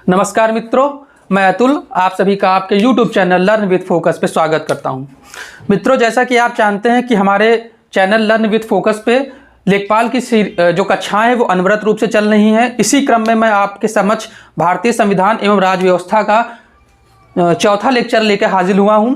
नमस्कार मित्रों, मैं अतुल आप सभी का आपके YouTube channel learn with focus पे स्वागत करता हूं। मित्रों, जैसा कि आप जानते हैं कि हमारे चैनल लर्न विद फोकस पे लेखपाल की जो कक्षाएं हैं वो अनवरत रूप से चल रही हैं। इसी क्रम में मैं आपके समक्ष भारतीय संविधान एवं राज्य व्यवस्था का चौथा लेक्चर लेकर हाजिर हुआ हूं।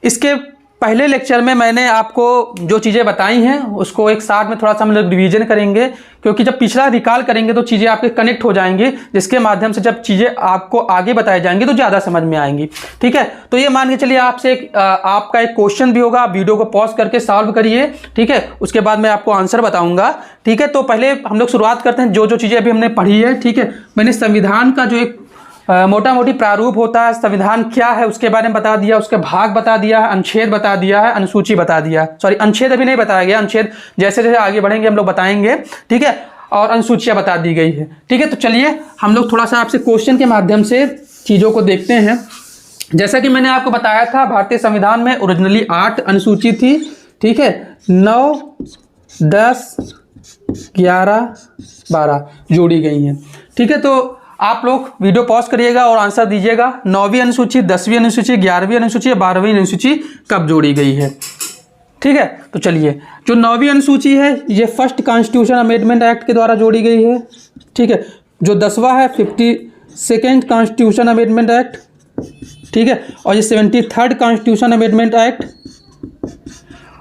इसके पहले लेक्चर में मैंने आपको जो चीज़ें बताई हैं उसको एक साथ में थोड़ा सा हम लोग रिवीजन करेंगे, क्योंकि जब पिछला रिकॉल करेंगे तो चीज़ें आपके कनेक्ट हो जाएंगी, जिसके माध्यम से जब चीज़ें आपको आगे बताई जाएंगी तो ज़्यादा समझ में आएंगी। ठीक है, तो ये मान के चलिए आपसे आपका एक क्वेश्चन भी होगा, आप वीडियो को पॉज करके सॉल्व करिए। ठीक है, उसके बाद मैं आपको आंसर बताऊँगा। ठीक है, तो पहले हम लोग शुरुआत करते हैं जो चीज़ें अभी हमने पढ़ी है। ठीक है, मैंने संविधान का जो एक मोटा मोटी प्रारूप होता है, संविधान क्या है उसके बारे में बता दिया, उसके भाग बता दिया है, अनुच्छेद बता दिया है, अनुसूची बता दिया है। सॉरी, अनुच्छेद अभी नहीं बताया गया, अनुच्छेद जैसे जैसे आगे बढ़ेंगे हम लोग बताएंगे। ठीक है, और अनुसूचियां बता दी गई है। ठीक है, तो चलिए हम लोग थोड़ा सा आपसे क्वेश्चन के माध्यम से चीज़ों को देखते हैं। जैसा कि मैंने आपको बताया था, भारतीय संविधान में ओरिजिनली 8 अनुसूची थी। ठीक है, 9, 10, 11, 12 जोड़ी गई हैं। ठीक है, तो आप लोग वीडियो पॉज करिएगा और आंसर दीजिएगा। 9वीं अनुसूची, 10वीं अनुसूची, 11वीं अनुसूची, 12वीं अनुसूची कब जोड़ी गई है। ठीक है, तो चलिए, जो 9वीं अनुसूची है ये फर्स्ट कॉन्स्टिट्यूशन अमेंडमेंट एक्ट के द्वारा जोड़ी गई है। ठीक है, जो 10वां है 52nd कॉन्स्टिट्यूशन अमेंडमेंट एक्ट। ठीक है, और ये 73rd कॉन्स्टिट्यूशन अमेंडमेंट एक्ट,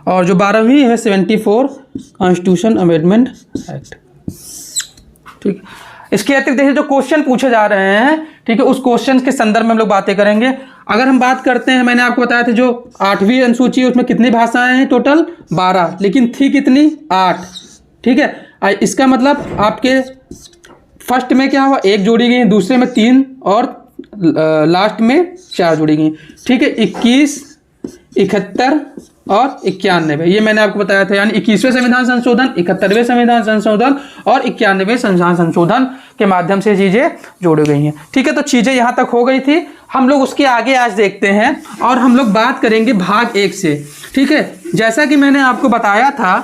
और जो 12वीं है 74 कॉन्स्टिट्यूशन अमेंडमेंट एक्ट। ठीक है, इसके अतिरिक्त देखिए जो क्वेश्चन पूछे जा रहे हैं, ठीक है, उस क्वेश्चन के संदर्भ में हम लोग बातें करेंगे। अगर हम बात करते हैं, मैंने आपको बताया था जो 8वीं अनुसूची है उसमें कितनी भाषाएं हैं, टोटल 12, लेकिन थी कितनी, 8। ठीक है, इसका मतलब आपके फर्स्ट में क्या हुआ, 1 जोड़ी गई, दूसरे में 3 और लास्ट में 4 जोड़ी गई। ठीक है, 21, 71 और 91, ये मैंने आपको बताया था, यानी 21वें संविधान संशोधन, 71वें संविधान संशोधन और 91वें संविधान संशोधन के माध्यम से चीज़ें जोड़ी गई हैं। ठीक है, तो चीज़ें यहाँ तक हो गई थी। हम लोग उसके आगे आज देखते हैं और हम लोग बात करेंगे भाग 1 से। ठीक है, जैसा कि मैंने आपको बताया था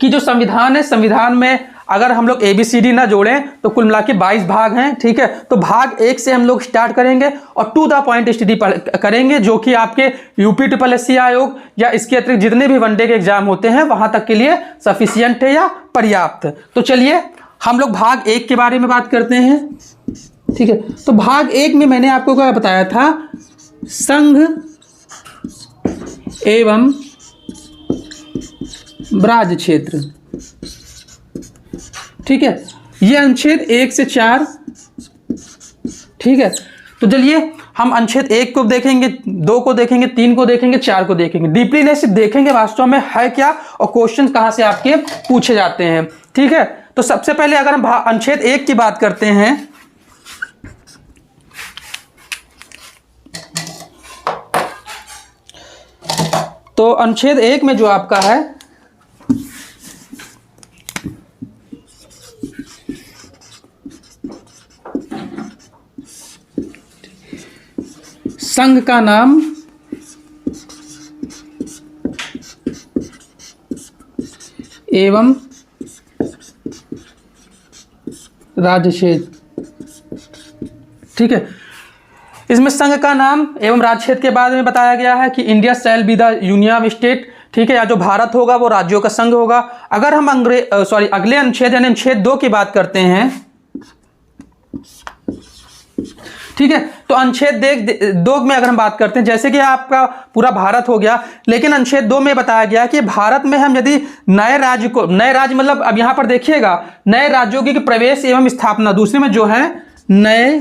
कि जो संविधान है, संविधान में अगर हम लोग ABCD ना जोड़ें तो कुल मिला के 22 भाग हैं। ठीक है, तो भाग 1 से हम लोग स्टार्ट करेंगे और टू द पॉइंट स्टडी करेंगे, जो कि आपके UPSSC आयोग या इसके अतिरिक्त जितने भी वनडे के एग्जाम होते हैं वहां तक के लिए सफिशियंट है या पर्याप्त। तो चलिए हम लोग भाग 1 के बारे में बात करते हैं। ठीक है, तो भाग 1 में मैंने आपको क्या बताया था, संघ एवं राज्य क्षेत्र। ठीक है, ये अनुच्छेद 1 से 4। ठीक है, तो चलिए हम अनुच्छेद 1 को देखेंगे, 2 को देखेंगे, 3 को देखेंगे, 4 को देखेंगे, डीपली नहीं सिर्फ देखेंगे वास्तव में है क्या और क्वेश्चन कहां से आपके पूछे जाते हैं। ठीक है, तो सबसे पहले अगर हम अनुच्छेद 1 की बात करते हैं, तो अनुच्छेद 1 में जो आपका है संघ का नाम एवं राज्य क्षेत्र। ठीक है, इसमें संघ का नाम एवं राज्य क्षेत्र के बारे में बताया गया है कि India shall be the union of state. ठीक है, या जो भारत होगा वो राज्यों का संघ होगा। अगर हम अगले अनुच्छेद यानी अनुच्छेद 2 की बात करते हैं, ठीक है, तो अनुच्छेद 2 में अगर हम बात करते हैं, जैसे कि आपका पूरा भारत हो गया, लेकिन अनुच्छेद 2 में बताया गया कि भारत में हम यदि नए राज्य मतलब अब यहां पर देखिएगा, नए राज्यों की प्रवेश एवं स्थापना, दूसरे में जो है नए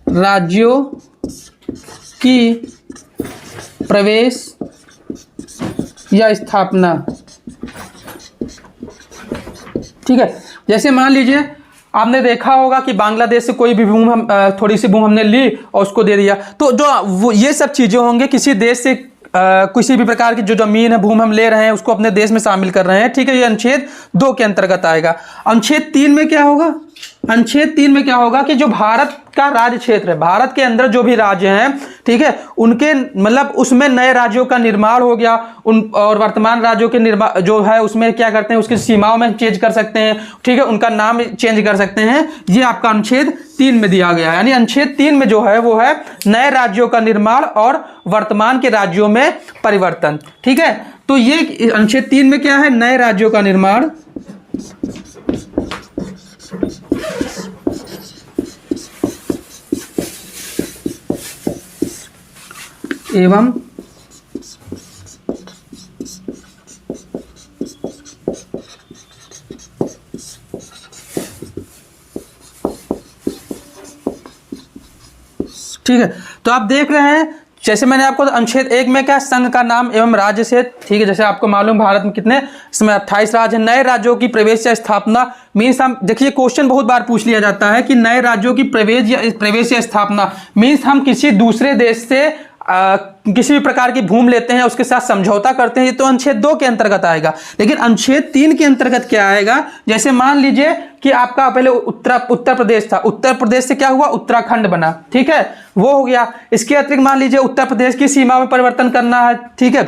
राज्यों की प्रवेश या स्थापना। ठीक है, जैसे मान लीजिए आपने देखा होगा कि बांग्लादेश से कोई भी भूमि हम थोड़ी सी भूमि हमने ली और उसको दे दिया, तो जो ये सब चीज़ें होंगे, किसी देश से किसी भी प्रकार की जो जमीन है, भूमि हम ले रहे हैं उसको अपने देश में शामिल कर रहे हैं। ठीक है, ये अनुच्छेद 2 के अंतर्गत आएगा। अनुच्छेद 3 में क्या होगा, अनुच्छेद 3 में क्या होगा कि जो भारत का राज्य क्षेत्र है, भारत के अंदर जो भी राज्य हैं, ठीक है, उनके मतलब उसमें नए राज्यों का निर्माण हो गया, उन और वर्तमान राज्यों के निर्माण जो है उसमें क्या करते हैं, उसकी सीमाओं में चेंज कर सकते हैं, ठीक है, उनका नाम चेंज कर सकते हैं। ये आपका अनुच्छेद 3 में दिया गया है। यानी अनुच्छेद 3 में जो है वो है नए राज्यों का निर्माण और वर्तमान के राज्यों में परिवर्तन, ठीक है। तो ये अनुच्छेद 3 में क्या है, नए राज्यों का निर्माण एवं ठीक है। तो आप देख रहे हैं, जैसे मैंने आपको अनुच्छेद 1 में क्या, संघ का नाम एवं राज्य से, ठीक है, जैसे आपको मालूम भारत में कितने, इसमें 28 राज्य हैं। नए राज्यों की प्रवेश या स्थापना मीन्स, हम देखिए क्वेश्चन बहुत बार पूछ लिया जाता है कि नए राज्यों की प्रवेश या स्थापना मीन्स हम किसी दूसरे देश से किसी भी प्रकार की भूमि लेते हैं, उसके साथ समझौता करते हैं, ये तो अनुच्छेद 2 के अंतर्गत आएगा। लेकिन अनुच्छेद 3 के अंतर्गत क्या आएगा, जैसे मान लीजिए कि आपका पहले उत्तर प्रदेश था, उत्तर प्रदेश से क्या हुआ, उत्तराखंड बना, ठीक है, वो हो गया। इसके अतिरिक्त मान लीजिए उत्तर प्रदेश की सीमा में परिवर्तन करना है, ठीक है,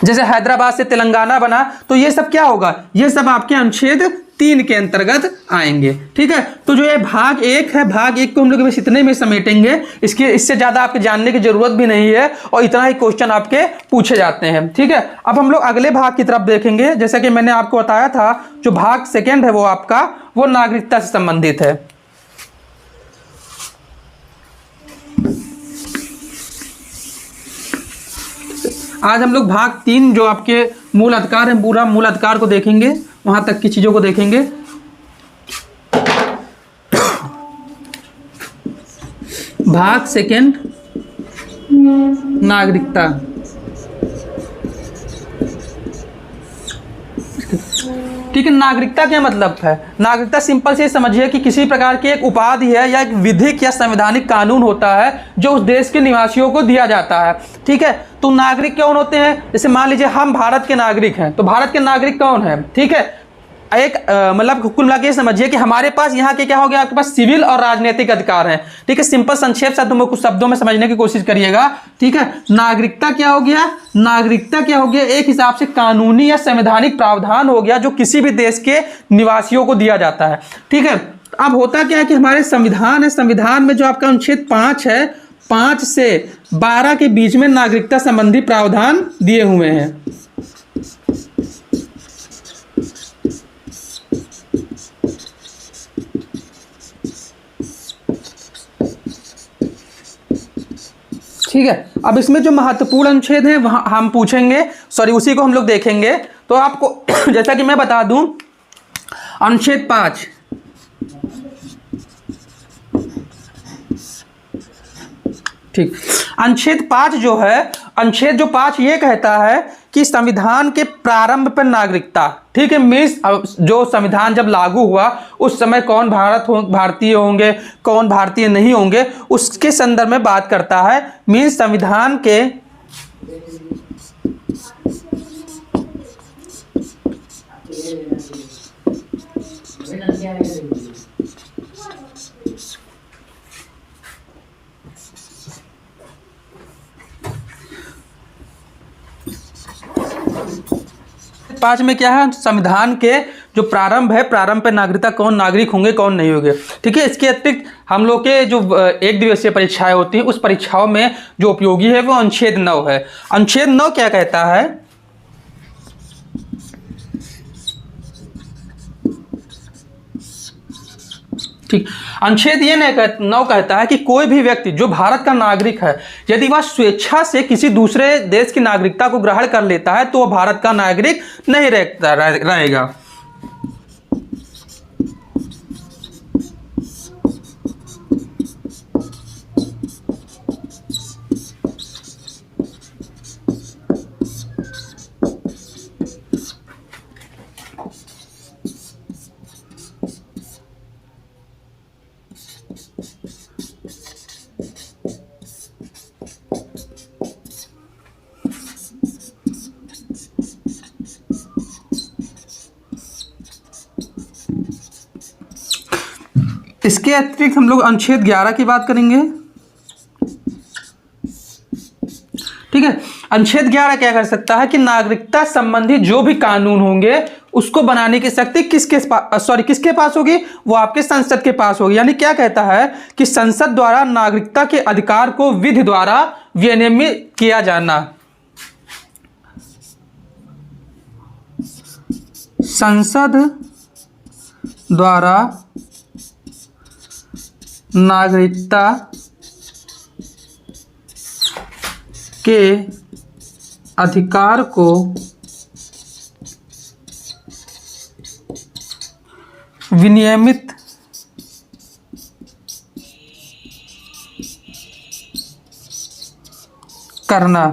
जैसे हैदराबाद से तेलंगाना बना, तो ये सब क्या होगा, ये सब आपके अनुच्छेद 3 के अंतर्गत आएंगे, ठीक है। तो जो ये भाग 1 है, भाग 1 को हम लोग बस इतने में समेटेंगे, इससे ज्यादा आपके जानने की जरूरत भी नहीं है, और इतना ही क्वेश्चन आपके पूछे जाते हैं, ठीक है। अब हम लोग अगले भाग की तरफ देखेंगे। जैसा कि मैंने आपको बताया था, जो भाग 2 है वो आपका वो नागरिकता से संबंधित है। आज हम लोग भाग 3 जो आपके मूल अधिकार है, पूरा मूल अधिकार को देखेंगे, वहां तक की चीजों को देखेंगे। भाग 2 नागरिकता। ठीक है, नागरिकता क्या मतलब है, नागरिकता सिंपल से समझिए कि किसी प्रकार की एक उपाधि है या एक विधिक या संवैधानिक कानून होता है जो उस देश के निवासियों को दिया जाता है, ठीक है। तो नागरिक कौन होते हैं, जैसे मान लीजिए हम भारत के नागरिक हैं, तो भारत के नागरिक कौन है, ठीक है, एक मतलब कुल मिला के समझिए कि हमारे पास यहाँ के क्या हो गया, आपके पास सिविल और राजनीतिक अधिकार हैं, ठीक है। सिंपल संक्षेप कुछ शब्दों में समझने की कोशिश करिएगा, ठीक है। नागरिकता क्या हो गया, नागरिकता क्या हो गया, एक हिसाब से कानूनी या संवैधानिक प्रावधान हो गया जो किसी भी देश के निवासियों को दिया जाता है, ठीक है। अब होता क्या है कि हमारे संविधान है, संविधान में जो आपका अनुच्छेद 5 है, 5 से 12 के बीच में नागरिकता संबंधी प्रावधान दिए हुए हैं। ठीक है, अब इसमें जो महत्वपूर्ण अनुच्छेद हैं वहां हम पूछेंगे, सॉरी उसी को हम लोग देखेंगे। तो आपको जैसा कि मैं बता दूं, अनुच्छेद 5 ठीक, अनुच्छेद 5 जो है, अनुच्छेद जो 5 ये कहता है कि संविधान के प्रारंभ पर नागरिकता, ठीक है, मीन्स जो संविधान जब लागू हुआ उस समय कौन भारतीय होंगे, कौन भारतीय नहीं होंगे, उसके संदर्भ में बात करता है। मीन्स संविधान के पांच में क्या है, संविधान के जो प्रारंभ है, प्रारंभ पे नागरिकता, कौन नागरिक होंगे कौन नहीं होंगे, ठीक है। इसके अतिरिक्त हम लोग के जो 1 दिवसीय परीक्षाएं होती हैं उस परीक्षाओं में जो उपयोगी है वो अनुच्छेद 9 है। अनुच्छेद 9 क्या कहता है, ठीक, अनुच्छेद ये 9 कहता है कि कोई भी व्यक्ति जो भारत का नागरिक है, यदि वह स्वेच्छा से किसी दूसरे देश की नागरिकता को ग्रहण कर लेता है तो वह भारत का नागरिक नहीं रहेगा। इसके अतिरिक्त हम लोग अनुच्छेद 11 की बात करेंगे। ठीक है, अनुच्छेद 11 क्या कर सकता है कि नागरिकता संबंधी जो भी कानून होंगे उसको बनाने की शक्ति किसके पास होगी? वो आपके संसद के पास होगी। यानी क्या कहता है कि संसद द्वारा नागरिकता के अधिकार को विधि द्वारा विनियमित किया जाना। संसद द्वारा नागरिकता के अधिकार को विनियमित करना।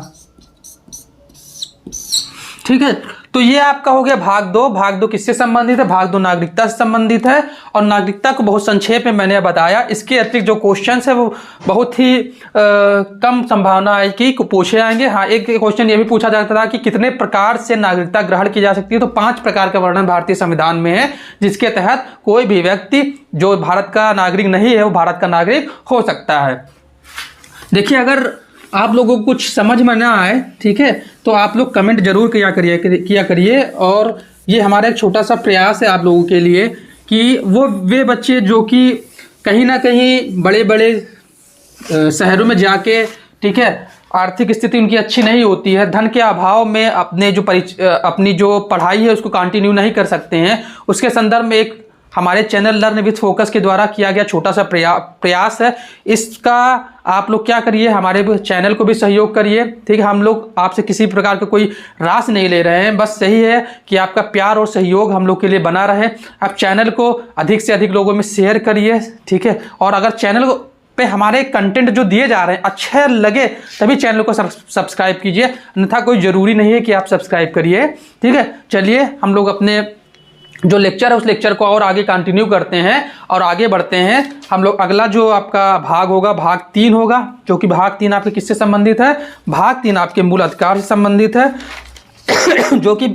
ठीक है, तो ये आपका हो गया भाग 2। भाग 2 किससे संबंधित है? भाग 2 नागरिकता से संबंधित है, और नागरिकता को बहुत संक्षेप में मैंने बताया। इसके अतिरिक्त जो क्वेश्चंस है वो बहुत ही कम संभावना है कि पूछे जाएंगे। हाँ, एक क्वेश्चन ये भी पूछा जाता था कि कितने प्रकार से नागरिकता ग्रहण की जा सकती है, तो 5 प्रकार का वर्णन भारतीय संविधान में है, जिसके तहत कोई भी व्यक्ति जो भारत का नागरिक नहीं है वो भारत का नागरिक हो सकता है। देखिए, अगर आप लोगों को कुछ समझ में ना आए, ठीक है, तो आप लोग कमेंट जरूर किया करिए। और ये हमारा एक छोटा सा प्रयास है आप लोगों के लिए कि वे बच्चे जो कि कहीं ना कहीं बड़े बड़े शहरों में जाके, ठीक है, आर्थिक स्थिति उनकी अच्छी नहीं होती है, धन के अभाव में अपनी जो पढ़ाई है उसको कंटिन्यू नहीं कर सकते हैं, उसके संदर्भ में एक हमारे चैनल लर्न विथ फोकस के द्वारा किया गया छोटा सा प्रयास है। इसका आप लोग क्या करिए, हमारे चैनल को भी सहयोग करिए। ठीक है, हम लोग आपसे किसी प्रकार का कोई राशि नहीं ले रहे हैं, बस सही है कि आपका प्यार और सहयोग हम लोग के लिए बना रहे। आप चैनल को अधिक से अधिक लोगों में शेयर करिए। ठीक है, और अगर चैनल पे हमारे कंटेंट जो दिए जा रहे हैं अच्छे लगे तभी चैनल को सब्सक्राइब कीजिए, अन्यथा कोई ज़रूरी नहीं है कि आप सब्सक्राइब करिए। ठीक है, चलिए हम लोग अपने जो लेक्चर है उस लेक्चर को और आगे कंटिन्यू करते हैं और आगे बढ़ते हैं। हम लोग अगला जो आपका भाग होगा भाग 3 होगा, जो कि भाग 3 आपके किससे संबंधित है? भाग 3 आपके मूल अधिकार से संबंधित है जो कि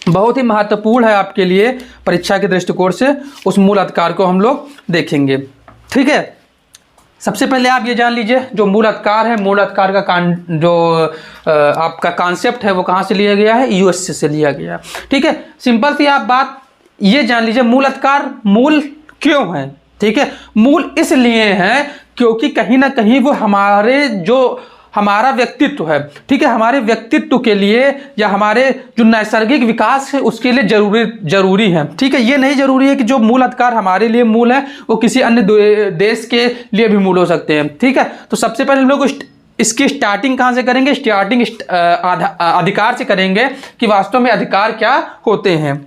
बहुत ही महत्वपूर्ण है आपके लिए परीक्षा के दृष्टिकोण से। उस मूल अधिकार को हम लोग देखेंगे। ठीक है, सबसे पहले आप ये जान लीजिए जो मूल अधिकार है, मूल अधिकार का जो आपका कॉन्सेप्ट है वो कहाँ से लिया गया है? यूएस से लिया गया है। ठीक है, सिंपल सी आप बात ये जान लीजिए, मूल अधिकार मूल क्यों है? ठीक है, मूल इसलिए है क्योंकि कहीं ना कहीं वो हमारा व्यक्तित्व है। ठीक है, हमारे व्यक्तित्व के लिए या हमारे जो नैसर्गिक विकास है उसके लिए जरूरी है। ठीक है, ये नहीं जरूरी है कि जो मूल अधिकार हमारे लिए मूल है वो किसी अन्य देश के लिए भी मूल हो सकते हैं। ठीक है, तो सबसे पहले हम लोग इसकी स्टार्टिंग कहाँ से करेंगे? स्टार्टिंग अधिकार से करेंगे कि वास्तव में अधिकार क्या होते हैं।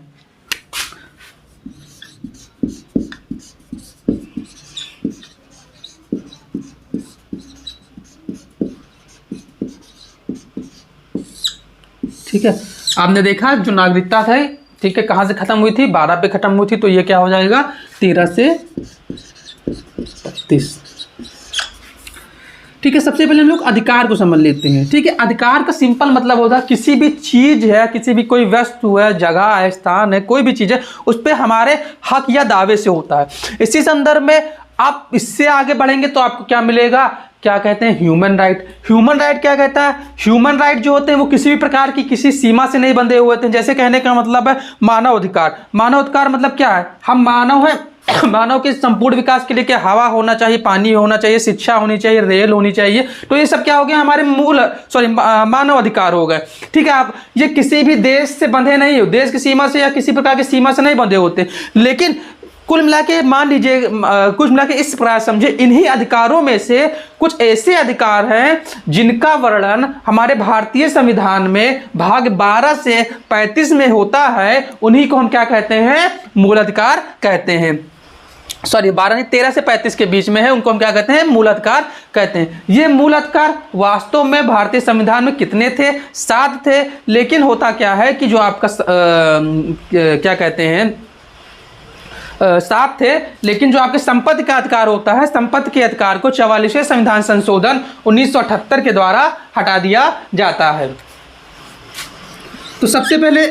ठीक है, आपने देखा जो नागरिकता था, ठीक है, कहाँ से खत्म हुई थी? 12 पे खत्म हुई थी, तो ये क्या हो जाएगा? 13 से 32। ठीक है, सबसे पहले हम लोग अधिकार को समझ लेते हैं। ठीक है, अधिकार का सिंपल मतलब होता है किसी भी चीज है, किसी भी कोई वस्तु है, जगह है, स्थान है, कोई भी चीज है, उस पर हमारे हक या दावे से होता है। इसी संदर्भ में आप इससे आगे बढ़ेंगे तो आपको क्या मिलेगा? क्या कहते हैं? Human right. ह्यूमन राइट क्या कहता है? ह्यूमन राइट जो होते हैं वो किसी भी प्रकार की किसी सीमा से नहीं बंधे हुए होते हैं। जैसे कहने का मतलब है मानव अधिकार। मानव अधिकार मतलब क्या है? हम मानव हैं, मानव के संपूर्ण विकास के लिए क्या हवा होना चाहिए, पानी होना चाहिए, शिक्षा होनी चाहिए, रेल होनी चाहिए। तो ये सब क्या हो गया? हमारे मानव अधिकार हो गए। ठीक है, आप ये किसी भी देश से बंधे नहीं हो, देश की सीमा से या किसी प्रकार की सीमा से नहीं बंधे होते। लेकिन कुल मिला के मान लीजिए, कुछ मिला के इस प्रकार समझे, इन्हीं अधिकारों में से कुछ ऐसे अधिकार हैं जिनका वर्णन हमारे भारतीय संविधान में भाग 12 से 35 में होता है। उन्हीं को हम क्या कहते हैं? मूल अधिकार कहते हैं। 12 नहीं, 13 से 35 के बीच में है, उनको हम क्या कहते हैं? मूल अधिकार कहते हैं। ये मूल अधिकार वास्तव में भारतीय संविधान में कितने थे? 7 थे। लेकिन होता क्या है कि जो आपका क्या कहते हैं 7 थे, लेकिन जो आपके संपत्ति का अधिकार होता है, संपत्ति के अधिकार को 44वें संविधान संशोधन 1978 के द्वारा हटा दिया जाता है। तो सबसे पहले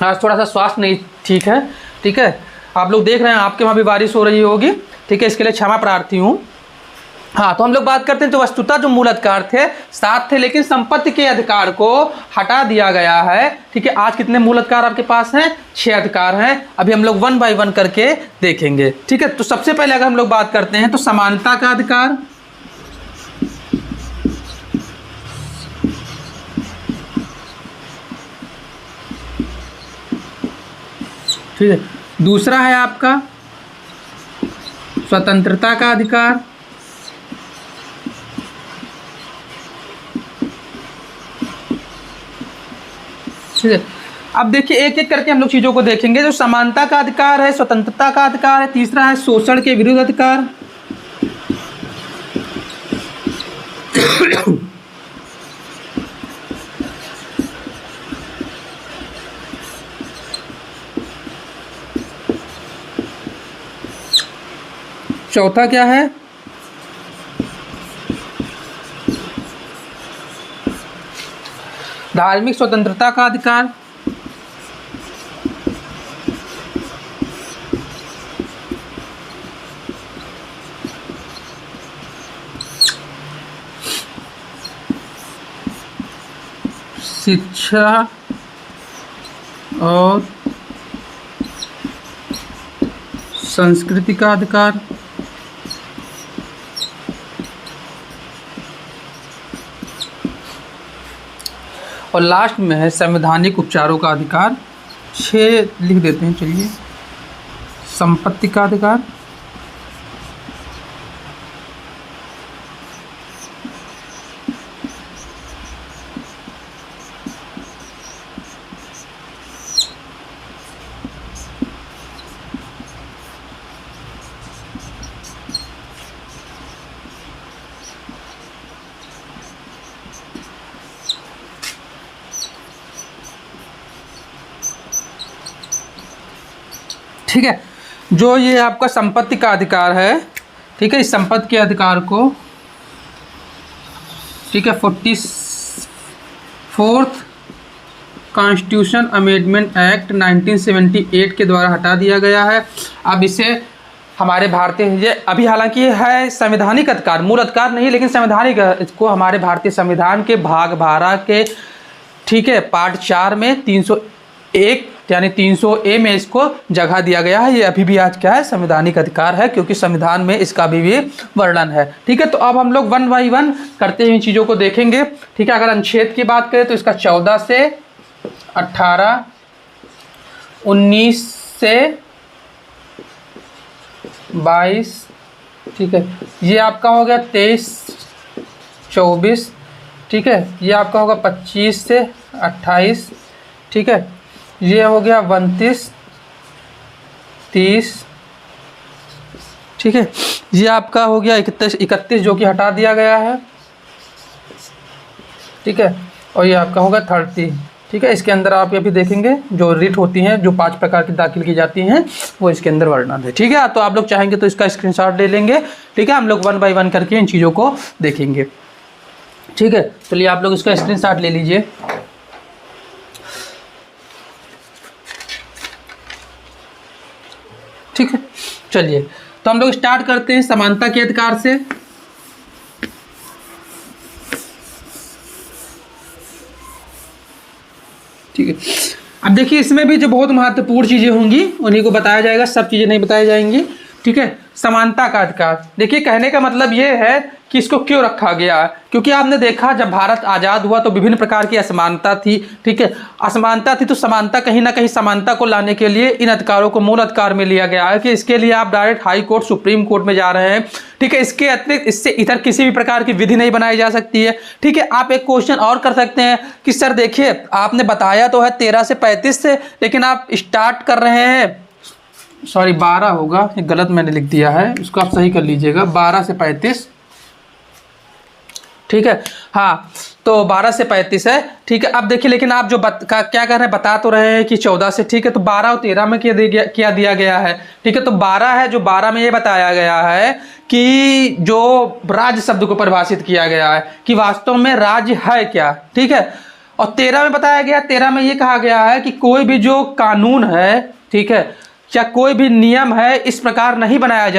आज थोड़ा सा स्वास्थ्य नहीं ठीक है, ठीक है, आप लोग देख रहे हैं आपके वहाँ भी बारिश हो रही होगी, ठीक है, इसके लिए क्षमा प्रार्थी हूँ। हाँ, तो हम लोग बात करते हैं, तो वस्तुतः जो मूल अधिकार थे 7 थे, लेकिन संपत्ति के अधिकार को हटा दिया गया है, ठीक है। आज कितने मूल अधिकार आपके पास हैं? 6 अधिकार हैं। अभी हम लोग 1 बाय 1 करके देखेंगे, ठीक है। तो सबसे पहले अगर हम लोग बात करते हैं तो समानता का अधिकार, ठीक है। दूसरा है आपका स्वतंत्रता का अधिकार, ठीक है। अब देखिए एक एक करके हम लोग चीजों को देखेंगे। जो समानता का अधिकार है, स्वतंत्रता का अधिकार है, तीसरा है शोषण के विरुद्ध अधिकार, चौथा क्या है? धार्मिक स्वतंत्रता का अधिकार, शिक्षा और संस्कृति का अधिकार, और लास्ट में है संवैधानिक उपचारों का अधिकार। 6 लिख देते हैं, चलिए। संपत्ति का अधिकार, ठीक है। जो ये आपका संपत्ति का अधिकार है, ठीक है, इस संपत्ति के अधिकार को, ठीक है, 44th कॉन्स्टिट्यूशन अमेंडमेंट एक्ट 1978 के द्वारा हटा दिया गया है। अब इसे हमारे भारतीय, ये अभी हालांकि है संवैधानिक अधिकार, मूल अधिकार नहीं, लेकिन संवैधानिक, इसको हमारे भारतीय संविधान के भाग 12 के, ठीक है, पार्ट 4 में 301 यानी 300A में इसको जगह दिया गया है। ये अभी भी आज क्या है? संवैधानिक अधिकार है, क्योंकि संविधान में इसका अभी भी वर्णन है, ठीक है। तो अब हम लोग 1 बाय 1 करते हुए इन चीज़ों को देखेंगे, ठीक है। अगर अनुच्छेद की बात करें तो इसका 14 से 18, 19 से 22, ठीक है, ये आपका हो गया 23, 24, ठीक है, ये आपका होगा 25 से 28, ठीक है, ये हो गया 29, 30, ठीक है, ये आपका हो गया 31 जो कि हटा दिया गया है, ठीक है, और ये आपका होगा 30, ठीक है। इसके अंदर आप ये भी देखेंगे जो रिट होती हैं, जो 5 प्रकार की दाखिल की जाती हैं, वो इसके अंदर वर्णन है, ठीक है। तो आप लोग चाहेंगे तो इसका स्क्रीनशॉट ले लेंगे, ठीक है। हम लोग 1 बाय 1 करके इन चीज़ों को देखेंगे, ठीक है। चलिए आप लोग इसका स्क्रीनशॉट ले लीजिए। ठीक है, चलिए तो हम लोग स्टार्ट करते हैं समानता के अधिकार से। ठीक है, अब देखिए इसमें भी जो बहुत महत्वपूर्ण चीजें होंगी उन्हीं को बताया जाएगा, सब चीजें नहीं बताई जाएंगी, ठीक है। समानता का अधिकार, देखिए कहने का मतलब ये है कि इसको क्यों रखा गया है, क्योंकि आपने देखा जब भारत आज़ाद हुआ तो विभिन्न प्रकार की असमानता थी, ठीक है, असमानता थी, तो समानता कहीं ना कहीं समानता को लाने के लिए इन अधिकारों को मूल अधिकार में लिया गया है कि इसके लिए आप direct high court, supreme court में जा रहे हैं, ठीक है। इसके अतिरिक्त इससे इधर किसी भी प्रकार की विधि नहीं बनाई जा सकती है, ठीक है। आप एक क्वेश्चन और कर सकते हैं कि सर देखिए आपने बताया तो है 13 से 35 से, लेकिन आप स्टार्ट कर रहे हैं, सॉरी 12 होगा, गलत मैंने लिख दिया है, इसको आप सही कर लीजिएगा, 12 से 35, ठीक है, हाँ, तो 12 से 35 है, ठीक है। अब देखिए लेकिन आप जो क्या कर रहे हैं, बता तो रहे हैं कि 14 से, ठीक है, तो 12 और 13 में क्या दिया गया है, ठीक है। तो 12 है, जो 12 में ये बताया गया है कि जो राज्य शब्द को परिभाषित किया गया है कि वास्तव में राज्य है क्या, ठीक है। और 13 में बताया गया, 13 में ये कहा गया है कि कोई भी जो कानून है, ठीक है, या कोई भी नियम है इस प्रकार नहीं बनाया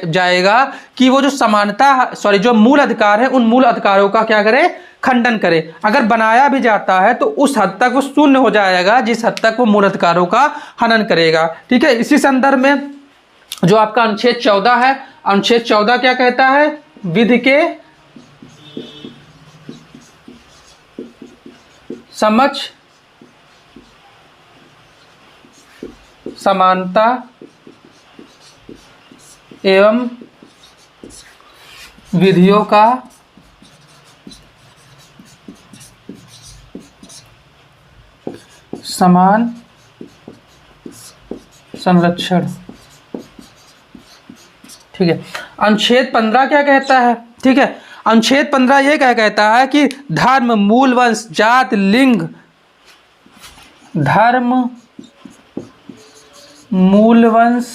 जाएगा कि वो जो समानता जो मूल अधिकार है उन मूल अधिकारों का क्या करे, खंडन करे। अगर बनाया भी जाता है तो उस हद तक वो शून्य हो जाएगा जिस हद तक वो मूल अधिकारों का हनन करेगा। ठीक है, इसी संदर्भ में जो आपका अनुच्छेद 14 है, अनुच्छेद 14 क्या कहता है, विधि के समक्ष समानता एवं विधियों का समान संरक्षण। ठीक है, अनुच्छेद 15 क्या कहता है, ठीक है, अनुच्छेद 15 ये क्या कहता है कि धर्म, मूल वंश, जात, लिंग, धर्म, मूल वंश,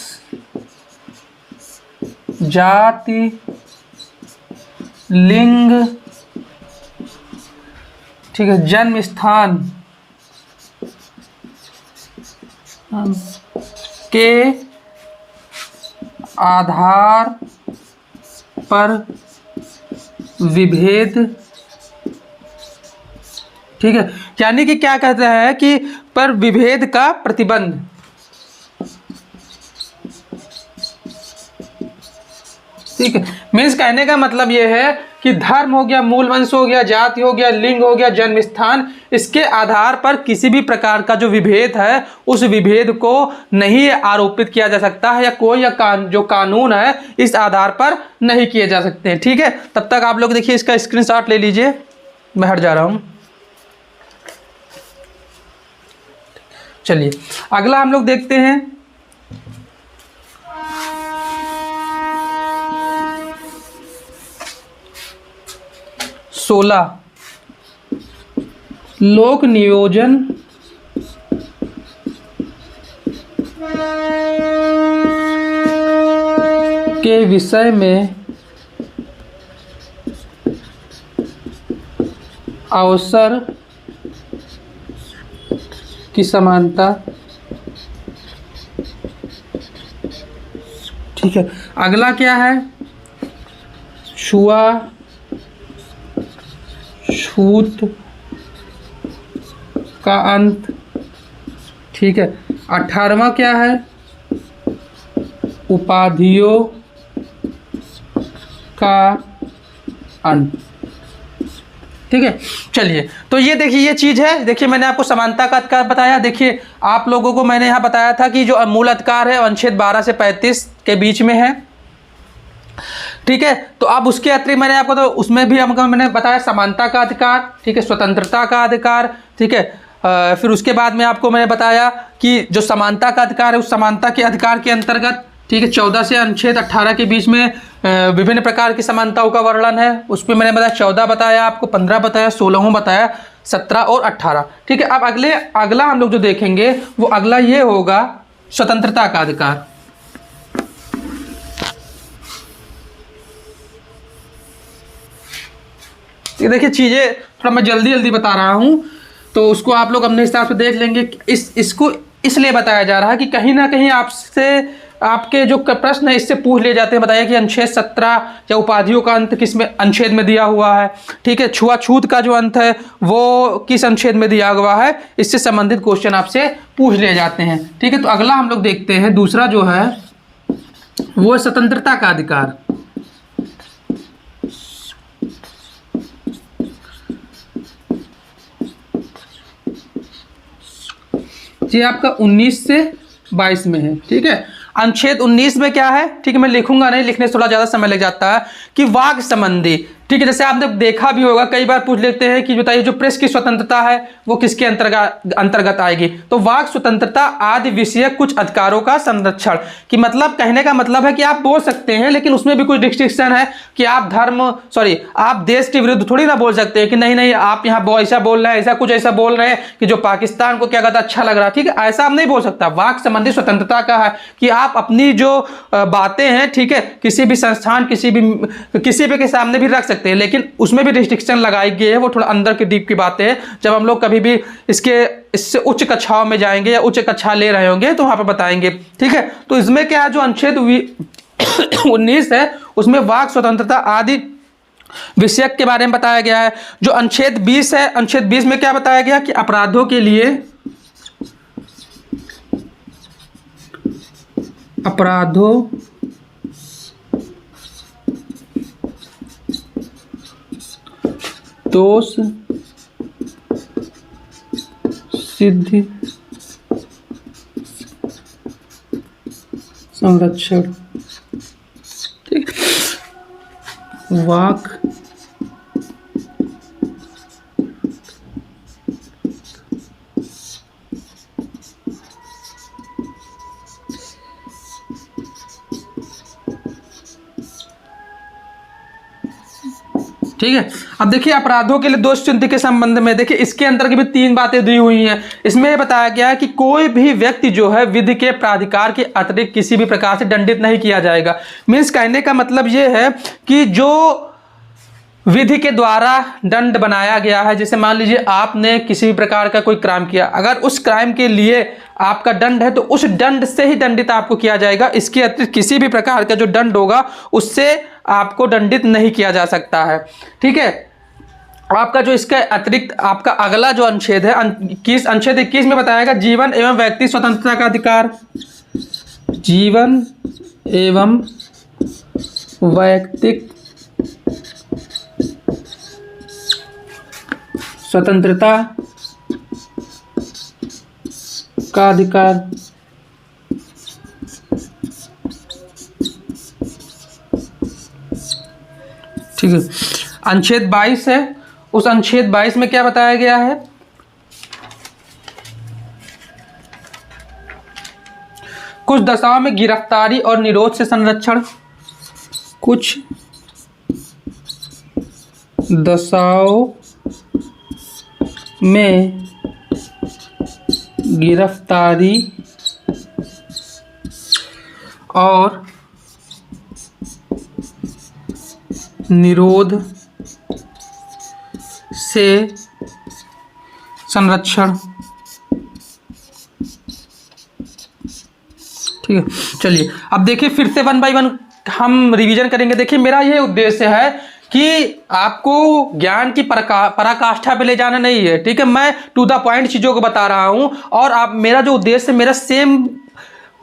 जाति, लिंग, ठीक है, जन्म स्थान के आधार पर विभेद। ठीक है, यानी कि क्या कहते हैं कि पर विभेद का प्रतिबंध। ठीक है, मीन्स कहने का मतलब यह है कि धर्म हो गया, मूल वंश हो गया, जाति हो गया, लिंग हो गया, जन्म स्थान, इसके आधार पर किसी भी प्रकार का जो विभेद है उस विभेद को नहीं आरोपित किया जा सकता है, या कोई जो कानून है इस आधार पर नहीं किए जा सकते हैं। ठीक है, तब तक आप लोग देखिए इसका स्क्रीनशॉट ले लीजिए, मैं हट जा रहा हूं। चलिए अगला हम लोग देखते हैं, लोक नियोजन के विषय में अवसर की समानता। ठीक है, अगला क्या है, छूत का अंत। ठीक है, 18वां क्या है, उपाधियों का अंत। ठीक है, चलिए तो ये देखिए ये चीज़ है। देखिए मैंने आपको समानता का अधिकार बताया। देखिए आप लोगों को मैंने यहाँ बताया था कि जो मूल अधिकार है अनुच्छेद 12 से 35 के बीच में है। ठीक है, तो अब उसके अतिरिक्त मैंने आपको तो उसमें भी हमको मैंने बताया समानता का अधिकार। ठीक है, स्वतंत्रता का अधिकार। ठीक है, फिर उसके बाद में आपको मैंने बताया कि जो समानता का अधिकार है उस समानता के अधिकार के अंतर्गत, ठीक है, 14 से अनुच्छेद 18 के बीच में विभिन्न प्रकार की समानताओं का वर्णन है। उस पर मैंने बताया 14 बताया, आपको 15 बताया, 16 बताया, 17 और 18। ठीक है, अब अगला हम लोग जो देखेंगे वो अगला ये होगा स्वतंत्रता का अधिकार। देखिए चीज़ें थोड़ा मैं जल्दी बता रहा हूँ तो उसको आप लोग अपने हिसाब से देख लेंगे। इसको इसलिए बताया जा रहा है कि कहीं ना कहीं आपसे आपके जो प्रश्न है इससे पूछ ले जाते हैं। बताइए कि अनुच्छेद 17 या उपाधियों का अंत किस में अनुच्छेद में दिया हुआ है। ठीक है, छुआछूत का जो अंत है वो किस अनुच्छेद में दिया हुआ है, इससे संबंधित क्वेश्चन आपसे पूछ ले जाते हैं। ठीक है, तो अगला हम लोग देखते हैं, दूसरा जो है वो स्वतंत्रता का अधिकार। ये आपका 19 से 22 में है। ठीक है, अनुच्छेद 19 में क्या है, ठीक है, मैं लिखूंगा नहीं, लिखने से थोड़ा ज़्यादा समय लग जाता है, कि वाक संबंधी। ठीक है, जैसे आपने देखा भी होगा कई बार पूछ लेते हैं कि बताइए जो प्रेस की स्वतंत्रता है वो किसके अंतर्गत आएगी। तो वाक स्वतंत्रता आदि विषयक कुछ अधिकारों का संरक्षण की मतलब, कहने का मतलब है कि आप बोल सकते हैं लेकिन उसमें भी कुछ रिस्ट्रिक्शन है कि आप आप देश के विरुद्ध थोड़ी ना बोल सकते हैं कि नहीं आप यहाँ ऐसा बोल रहे हैं, ऐसा बोल रहे हैं कि जो पाकिस्तान को क्या कहता अच्छा लग रहा है। ठीक है, ऐसा आप नहीं बोल सकता। वाक संबंधी स्वतंत्रता का है कि आप अपनी जो बातें हैं, ठीक है, किसी भी संस्थान किसी भी के सामने भी रख सकते सकते हैं, लेकिन उसमें भी रिस्ट्रिक्शन लगाई गई है, वो थोड़ा अंदर की डीप की बातें हैं। जब हम लोग कभी भी इससे उच्च कक्षाओं में जाएंगे या उच्च कक्षा ले रहे होंगे तो वहाँ पर बताएंगे। ठीक है, तो इसमें क्या है, जो अनुच्छेद 19 है उसमें वाक स्वतंत्रता आदि विषयक के बारे में बताया गया है। जो अनुच्छेद 20 है, अनुच्छेद 20 में क्या बताया गया कि अपराधों के लिए दोष सिद्धि संरक्षण, ठीक, वाक ठीक है। अब देखिए अपराधों के लिए दोष चिन्ह के संबंध में देखिए इसके अंतर्गत भी 3 बातें दी हुई हैं। इसमें यह बताया गया है कि कोई भी व्यक्ति जो है विधि के प्राधिकार के अतिरिक्त किसी भी प्रकार से दंडित नहीं किया जाएगा। मीन्स कहने का मतलब यह है कि जो विधि के द्वारा दंड बनाया गया है, जैसे मान लीजिए आपने किसी भी प्रकार का कोई क्राइम किया, अगर उस क्राइम के लिए आपका दंड है तो उस दंड से ही दंडित आपको किया जाएगा। इसके अतिरिक्त किसी भी प्रकार का जो दंड होगा उससे आपको दंडित नहीं किया जा सकता है। ठीक है, आपका जो इसके अतिरिक्त आपका अगला जो अनुच्छेद है अनुच्छेद 21 में बताया गया जीवन एवं व्यक्ति स्वतंत्रता का अधिकार। जीवन एवं वैयक्तिक स्वतंत्रता का अधिकार। ठीक है, अनुच्छेद 22 है, उस अनुच्छेद 22 में क्या बताया गया है, कुछ दशाओं में गिरफ्तारी और निरोध से संरक्षण। कुछ दशाओं में गिरफ्तारी और निरोध से संरक्षण। ठीक है, चलिए अब देखिए फिर से 1 बाय 1 हम रिवीजन करेंगे। देखिए मेरा ये उद्देश्य है कि आपको ज्ञान की पराकाष्ठा पे ले जाना नहीं है। ठीक है, मैं टू द पॉइंट चीज़ों को बता रहा हूं और आप मेरा जो उद्देश्य है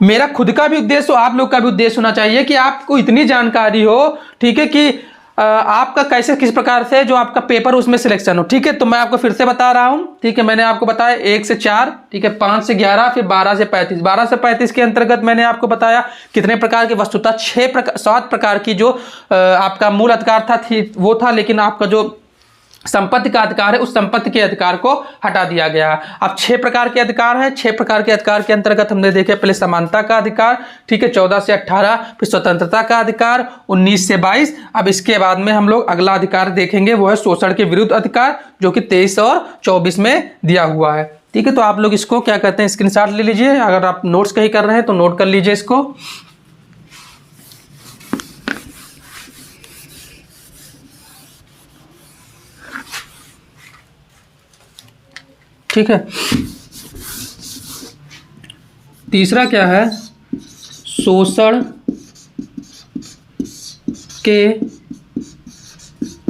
मेरा खुद का भी उद्देश्य हो, आप लोग का भी उद्देश्य होना चाहिए कि आपको इतनी जानकारी हो, ठीक है, कि आपका कैसे किस प्रकार से जो आपका पेपर उसमें सिलेक्शन हो। ठीक है, तो मैं आपको फिर से बता रहा हूं। ठीक है, मैंने आपको बताया 1 से 4, ठीक है, 5 से 11, फिर 12 से 35। 12 से 35 के अंतर्गत मैंने आपको बताया कितने प्रकार की, वस्तुतः 7 प्रकार की जो आपका मूल अधिकार था वो था, लेकिन आपका जो संपत्ति का अधिकार है उस संपत्ति के अधिकार को हटा दिया गया। अब 6 प्रकार के अधिकार हैं। 6 प्रकार के अधिकार के अंतर्गत हमने देखे पहले समानता का अधिकार, ठीक है, 14 से 18, फिर स्वतंत्रता का अधिकार 19 से 22। अब इसके बाद में हम लोग अगला अधिकार देखेंगे, वो है शोषण के विरुद्ध अधिकार, जो कि 23 और 24 में दिया हुआ है। ठीक है, तो आप लोग इसको क्या कहते हैं, स्क्रीनशॉट ले लीजिए। अगर आप नोट्स कहीं कर रहे हैं तो नोट कर लीजिए इसको। ठीक है, तीसरा क्या है, शोषण के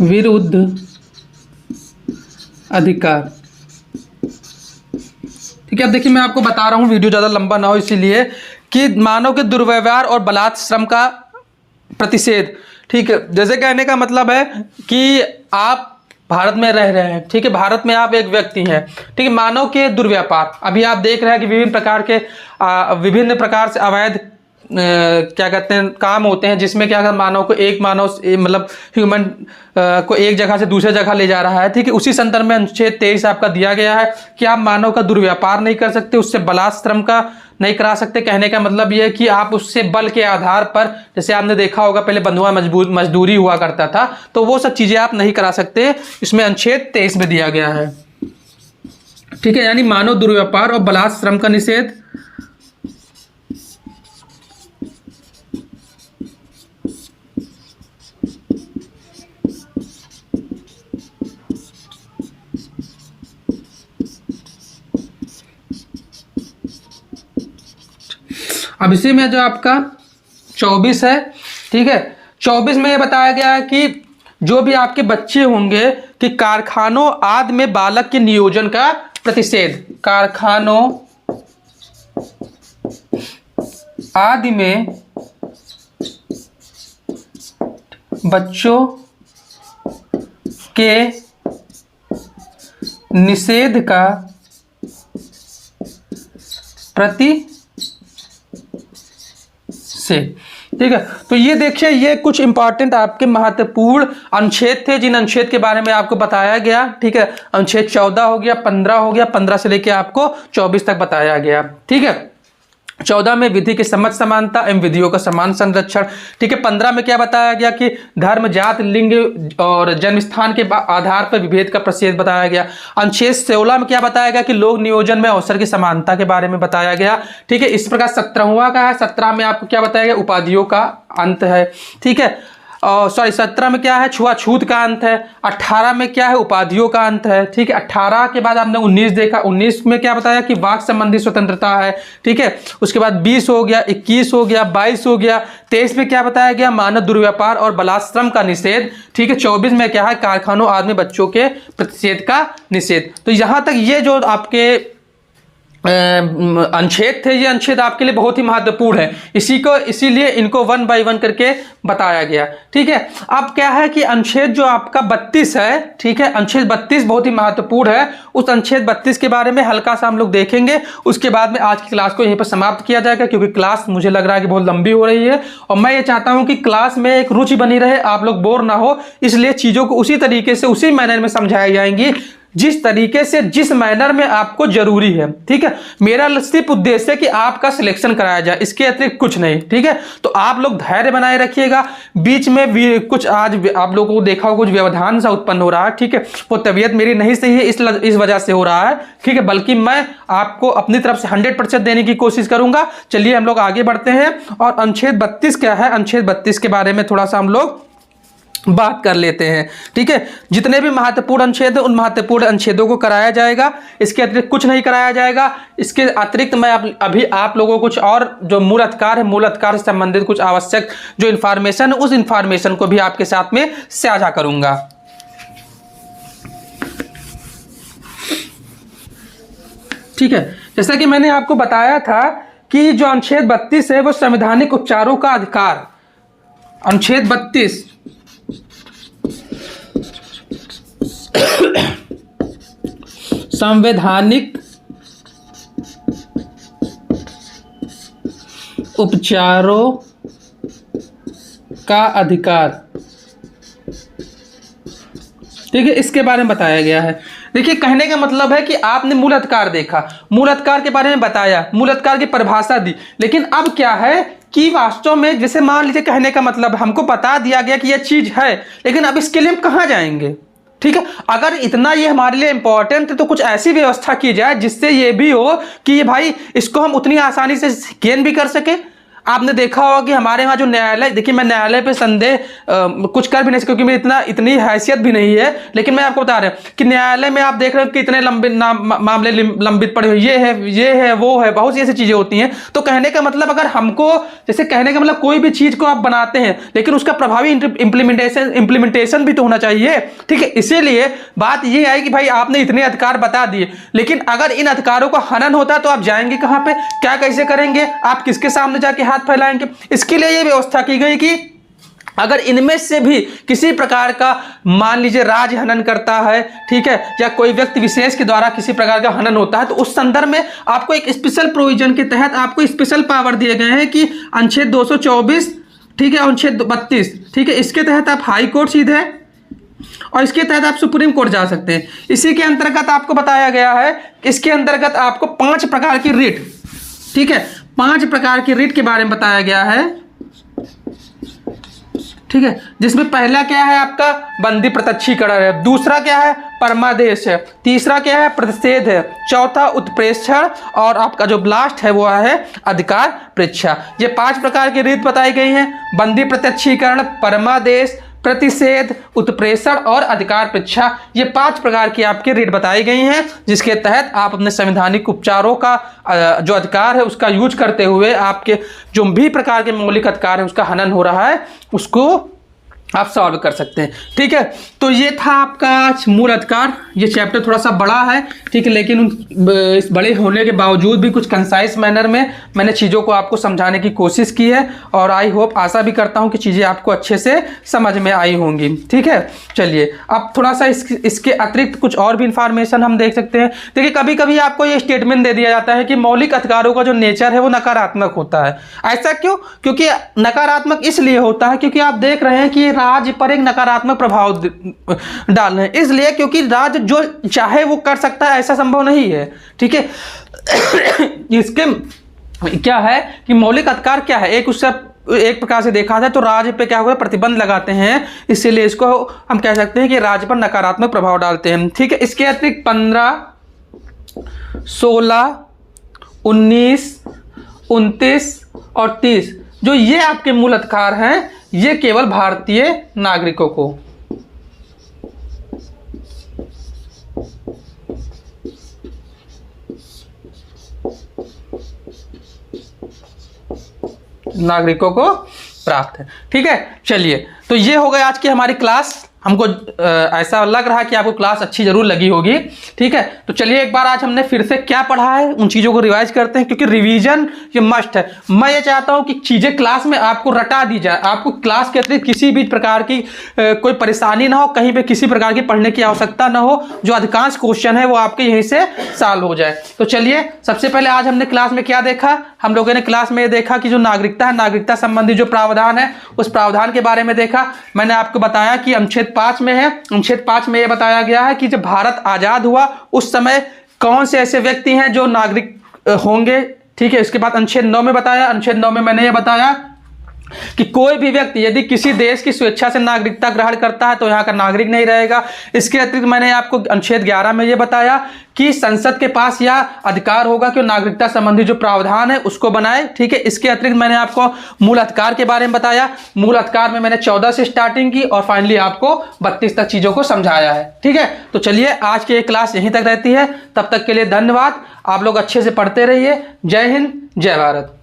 विरुद्ध अधिकार। ठीक है, अब देखिए मैं आपको बता रहा हूं, वीडियो ज़्यादा लंबा ना हो इसीलिए, कि मानव के दुर्व्यवहार और बलात् श्रम का प्रतिषेध। ठीक है, जैसे कहने का मतलब है कि आप भारत में रह रहे हैं, ठीक है, भारत में आप एक व्यक्ति हैं, ठीक है, मानव के दुर्व्यापार, अभी आप देख रहे हैं कि विभिन्न प्रकार से अवैध क्या कहते हैं काम होते हैं, जिसमें क्या मानव को मतलब ह्यूमन को एक जगह से दूसरे जगह ले जा रहा है। ठीक है, उसी संदर्भ में अनुच्छेद 23 आपका दिया गया है कि आप मानव का दुर्व्यापार नहीं कर सकते, उससे बलात् श्रम का नहीं करा सकते। कहने का मतलब यह है कि आप उससे बल के आधार पर, जैसे आपने देखा होगा पहले बंधुआ मजदूरी हुआ करता था, तो वो सब चीज़ें आप नहीं करा सकते, इसमें अनुच्छेद 23 में दिया गया है। ठीक है, यानी मानव दुर्व्यापार और बलात् श्रम का निषेध। अब इसी में जो आपका 24 है, ठीक है, 24 में ये बताया गया है कि जो भी आपके बच्चे होंगे कि कारखानों आदि में बालक के नियोजन का प्रतिषेध, कारखानों आदि में बच्चों के निषेध का प्रतिषेध, ठीक है। तो ये देखिए, ये कुछ इंपॉर्टेंट आपके महत्वपूर्ण अनुच्छेद थे जिन अनुच्छेद के बारे में आपको बताया गया, ठीक है। अनुच्छेद 14 हो गया, 15 हो गया, 15 से लेके आपको 24 तक बताया गया, ठीक है। 14 में विधि की समझ समानता एवं विधियों का समान संरक्षण, ठीक है। 15 में क्या बताया गया कि धर्म, जात, लिंग और जन्म स्थान के आधार पर विभेद का प्रतिषेध बताया गया। अनुच्छेद 16 में क्या बताया गया कि लोक नियोजन में अवसर की समानता के बारे में बताया गया, ठीक है। इस प्रकार 17वां का है, 17 में आपको क्या बताया गया, उपाधियों का अंत है, ठीक है। 17 में क्या है, छुआछूत का अंत है। 18 में क्या है, उपाधियों का अंत है, ठीक है। 18 के बाद आपने 19 देखा, 19 में क्या बताया कि वाक संबंधी स्वतंत्रता है, ठीक है। उसके बाद 20 हो गया, 21 हो गया, 22 हो गया। 23 में क्या बताया गया, मानव दुर्व्यापार और बलात्श्रम का निषेध, ठीक है। 24 में क्या है, कारखानों आदि में बच्चों के प्रतिषेध का निषेध। तो यहां तक ये जो आपके अनुच्छेद थे, ये अनुच्छेद आपके लिए बहुत ही महत्वपूर्ण है, इसीलिए इनको 1 बाय 1 करके बताया गया, ठीक है। अब क्या है कि अनुच्छेद जो आपका 32 है, ठीक है, अनुच्छेद 32 बहुत ही महत्वपूर्ण है। उस अनुच्छेद 32 के बारे में हल्का सा हम लोग देखेंगे, उसके बाद में आज की क्लास को यहीं पर समाप्त किया जाएगा, क्योंकि क्लास मुझे लग रहा है कि बहुत लंबी हो रही है और मैं ये चाहता हूं कि क्लास में एक रुचि बनी रहे, आप लोग बोर ना हो, इसलिए चीजों को उसी तरीके से, उसी मैनर में समझाई जाएंगी जिस तरीके से, जिस मैनर में आपको जरूरी है, ठीक है। मेरा सिर्फ उद्देश्य है कि आपका सिलेक्शन कराया जाए, इसके अतिरिक्त कुछ नहीं, ठीक है। तो आप लोग धैर्य बनाए रखिएगा। बीच में भी कुछ आज आप लोगों को देखा हो, कुछ व्यवधान सा उत्पन्न हो रहा है, ठीक है। वो तबीयत मेरी नहीं सही है, इस वजह से हो रहा है, ठीक है। बल्कि मैं आपको अपनी तरफ से 100% देने की कोशिश करूंगा। चलिए हम लोग आगे बढ़ते हैं और अनुच्छेद 32 क्या है, अनुच्छेद 32 के बारे में थोड़ा सा हम लोग बात कर लेते हैं, ठीक है। जितने भी महत्वपूर्ण अनुच्छेद हैं उन महत्वपूर्ण अनुच्छेदों को कराया जाएगा, इसके अतिरिक्त कुछ नहीं कराया जाएगा। इसके अतिरिक्त मैं अभी आप लोगों को कुछ और जो मूल अधिकार है, मूल अधिकार से संबंधित कुछ आवश्यक जो इंफॉर्मेशन है, उस इंफॉर्मेशन को भी आपके साथ में साझा करूंगा, ठीक है। जैसा कि मैंने आपको बताया था कि जो अनुच्छेद 32 है वो संवैधानिक उपचारों का अधिकार, अनुच्छेद 32 संवैधानिक उपचारों का अधिकार, ठीक है, इसके बारे में बताया गया है। देखिए, कहने का मतलब है कि आपने मूल अधिकार देखा, मूल अधिकार के बारे में बताया, मूल अधिकार की परिभाषा दी, लेकिन अब क्या है कि वास्तव में जैसे मान लीजिए, कहने का मतलब हमको बता दिया गया कि यह चीज है, लेकिन अब इसके लिए हम कहां जाएंगे, ठीक है। अगर इतना ये हमारे लिए इंपॉर्टेंट है तो कुछ ऐसी व्यवस्था की जाए जिससे ये भी हो कि भाई इसको हम उतनी आसानी से गेन भी कर सके। आपने देखा होगा कि हमारे यहाँ जो न्यायालय, देखिए मैं न्यायालय पे संदेह कुछ कर भी नहीं सकता क्योंकि मेरी इतनी हैसियत भी नहीं है, लेकिन मैं आपको बता रहा हूँ कि न्यायालय में आप देख रहे हो कि इतने लंबे मामले लंबित पड़े हुए, ये है वो है, बहुत सी ऐसी चीजें होती हैं। तो कहने का मतलब, अगर हमको, जैसे कहने का मतलब कोई भी चीज को आप बनाते हैं लेकिन उसका प्रभावी इंप्लीमेंटेशन भी तो होना चाहिए, ठीक है। इसीलिए बात ये आई कि भाई आपने इतने अधिकार बता दिए, लेकिन अगर इन अधिकारों का हनन होता तो आप जाएंगे कहां पे, क्या कैसे करेंगे, आप किसके सामने जाके हाथ फैलाएंगे। इसके लिए यह व्यवस्था की गई कि अगर इनमें से भी किसी प्रकार का, मान लीजिए राज हनन करता है, ठीक है, या कोई व्यक्ति विशेष के द्वारा किसी प्रकार का हनन होता है, तो उस संदर्भ में आपको एक स्पेशल प्रोविजन के तहत आपको स्पेशल पावर दिए गए हैं कि अनुच्छेद 224, ठीक है, अनुच्छेद 32, ठीक है, इसके तहत आप हाई कोर्ट सीधे और इसके तहत आप सुप्रीम कोर्ट जा सकते हैं। इसी के अंतर्गत आपको बताया गया है, इसके अंतर्गत आपको 5 प्रकार की रिट, ठीक है, 5 प्रकार की रिट के बारे में बताया गया है, ठीक है, जिसमें पहला क्या है आपका बंदी प्रत्यक्षीकरण है, दूसरा क्या है परमादेश है, तीसरा क्या है प्रतिषेध है, चौथा उत्प्रेक्षण और आपका जो लास्ट है वो है अधिकार परीक्षा। ये 5 प्रकार की रीत बताई गई हैं, बंदी प्रत्यक्षीकरण, परमादेश, प्रतिषेध, उत्प्रेषण और अधिकार परीक्षा, ये 5 प्रकार की आपकी रीट बताई गई हैं, जिसके तहत आप अपने संवैधानिक उपचारों का जो अधिकार है उसका यूज करते हुए आपके जो भी प्रकार के मौलिक अधिकार है उसका हनन हो रहा है उसको आप सॉल्व कर सकते हैं। ठीक है, तो ये था आपका आज मूल अधिकार। ये चैप्टर थोड़ा सा बड़ा है, ठीक है, लेकिन इस बड़े होने के बावजूद भी कुछ कंसाइज मैनर में मैंने चीज़ों को आपको समझाने की कोशिश की है और आई होप, आशा भी करता हूँ कि चीज़ें आपको अच्छे से समझ में आई होंगी। ठीक है, चलिए अब थोड़ा सा इसके अतिरिक्त कुछ और भी इंफॉर्मेशन हम देख सकते हैं। देखिए, कभी कभी आपको ये स्टेटमेंट दे दिया जाता है कि मौलिक अधिकारों का जो नेचर है वो नकारात्मक होता है। ऐसा क्यों? क्योंकि नकारात्मक इसलिए होता है क्योंकि आप देख रहे हैं कि राज्य पर एक नकारात्मक प्रभाव डाल रहे हैं, इसलिए क्योंकि राज्य जो चाहे वो कर सकता है, ऐसा संभव नहीं है। ठीक है, इसके क्या है कि मौलिक अधिकार क्या है, एक प्रकार से देखा जाए तो राज्य पे क्या होगा, प्रतिबंध लगाते हैं, इसीलिए इसको हम कह सकते हैं कि राज्य पर नकारात्मक प्रभाव डालते हैं। ठीक है, इसके अतिरिक्त 15, 16, 19, 29 और 30 जो ये आपके मूल अधिकार हैं, ये केवल भारतीय नागरिकों को प्राप्त है। ठीक है, चलिए, तो ये हो गई आज की हमारी क्लास। हमको ऐसा लग रहा है कि आपको क्लास अच्छी जरूर लगी होगी। ठीक है, तो चलिए एक बार आज हमने फिर से क्या पढ़ा है उन चीज़ों को रिवाइज करते हैं, क्योंकि रिवीजन ये मस्ट है। मैं ये चाहता हूं कि चीज़ें क्लास में आपको रटा दी जाए, आपको क्लास के अतिरिक्त किसी भी प्रकार की कोई परेशानी ना हो, कहीं पे किसी प्रकार की पढ़ने की आवश्यकता ना हो, जो अधिकांश क्वेश्चन है वो आपके यहीं से सॉल्व हो जाए। तो चलिए, सबसे पहले आज हमने क्लास में क्या देखा, हम लोगों ने क्लास में ये देखा कि जो नागरिकता है, नागरिकता संबंधी जो प्रावधान है उस प्रावधान के बारे में देखा। मैंने आपको बताया कि अनुच्छेद 5 में है, अनुच्छेद 5 में यह बताया गया है कि जब भारत आजाद हुआ उस समय कौन से ऐसे व्यक्ति हैं जो नागरिक होंगे। ठीक है, इसके बाद अनुच्छेद 9 में बताया, अनुच्छेद 9 में मैंने यह बताया कि कोई भी व्यक्ति यदि किसी देश की स्वेच्छा से नागरिकता ग्रहण करता है तो यहाँ का नागरिक नहीं रहेगा। इसके अतिरिक्त मैंने आपको अनुच्छेद 11 में यह बताया कि संसद के पास यह अधिकार होगा कि नागरिकता संबंधी जो प्रावधान है उसको बनाए। ठीक है, इसके अतिरिक्त मैंने आपको मूल अधिकार के बारे में बताया। मूल अधिकार में मैंने 14 से स्टार्टिंग की और फाइनली आपको 32 तक चीज़ों को समझाया है। ठीक है, तो चलिए आज की ये क्लास यहीं तक रहती है। तब तक के लिए धन्यवाद। आप लोग अच्छे से पढ़ते रहिए। जय हिंद, जय भारत।